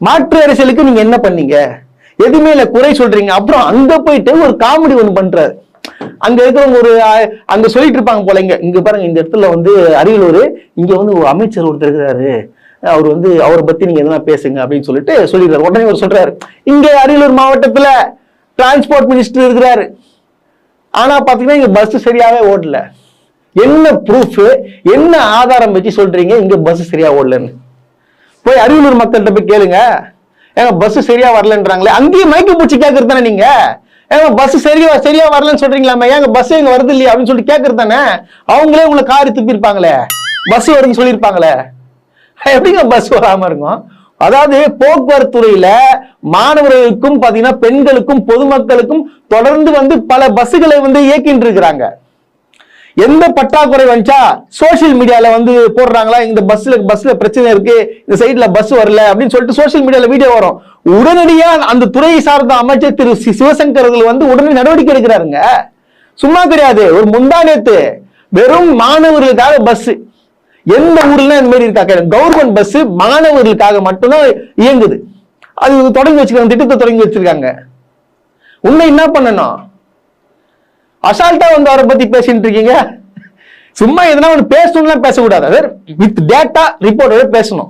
மாற்று அரசியலுக்கு நீங்க என்ன பண்ணீங்க? எதுவுமே இல்ல, குறை சொல்றீங்க. அப்புறம் அங்க போயிட்டு ஒரு காமெடி ஒண்ணு பண்றாரு. அங்க இருக்கிறவங்க அங்க சொல்லிட்டு இருப்பாங்க போல, இங்க பாருங்க, இந்த இடத்துல வந்து அரியலூர், இங்க வந்து ஒரு அமைச்சர் ஒருத்தர் இருக்கிறாரு, அவர் வந்து அவரை பத்தி நீங்க எதனா பேசுங்க அப்படின்னு சொல்லிட்டு சொல்லிடுறாரு. உடனே அவர் சொல்றாரு, இங்க அரியலூர் மாவட்டத்துல டிரான்ஸ்போர்ட் மினிஸ்டர் இருக்கிறாரு, ஆனா பாத்தீங்கன்னா இங்க பஸ் சரியாவே ஓடல. என்ன ப்ரூஃப், என்ன ஆதாரம் வச்சு சொல்றீங்க இங்க பஸ் சரியா ஓடலன்னு? போய் அரியலூர் மக்கள்கிட்ட போய் கேளுங்க. ஏங்க பஸ் சரியா வரலன்றாங்களே, அங்கேயும் மயக்க பூச்சி கேட்கறது தானே நீங்க? ஏங்க பஸ் சரியா வரலன்னு சொல்றீங்களாமே, ஏங்க பஸ் எங்க வருது இல்லையா அப்படின்னு சொல்லிட்டு கேட்கறது தானே? அவங்களே உங்களை காரி துப்பிருப்பாங்களே, பஸ் வருதுன்னு சொல்லியிருப்பாங்களே, எப்படிங்க பஸ் வராம இருக்கும்? அதாவது போக்குவரத்து துறையில மாணவர்களுக்கும் பாத்தீங்கன்னா பெண்களுக்கும் பொதுமக்களுக்கும் தொடர்ந்து வந்து பல பஸ்ஸுகளை வந்து இயக்கிட்டு இருக்கிறாங்க. எந்த பற்றாக்குறை வந்துச்சா சோசியல் மீடியால வந்து போடுறாங்களா, இந்த பஸ்ல பிரச்சனை இருக்கு, இந்த சைட்ல பஸ் வரல அப்படின்னு சொல்லிட்டு சோசியல் மீடியால வீடியோ வரும். உடனடியா அந்த துறையை சார்ந்த அமைச்சர் திரு சிவசங்கர் அவர்கள் வந்து உடனே நடவடிக்கை எடுக்கிறாருங்க. சும்மா கிடையாது. ஒரு முந்தானத்து வெறும் மாணவர்களுக்காக பஸ், எந்த ஊர்ல இந்த மாதிரி இருக்கா, கவர்மெண்ட் பஸ் மாணவர்களுக்காக மட்டும்தான் இயங்குது. அது தொடங்கி வச்சிருக்காங்க, திட்டத்தை தொடங்கி வச்சிருக்காங்க. உன்னை என்ன பண்ணணும்? அசால்ட்டா வந்து அவரை பத்தி பேசிட்டு இருக்கீங்க. சும்மா எதனா ஒன்று பேசணும்னா பேசக்கூடாது, வித் டேட்டா ரிப்போர்ட்டோட பேசணும்.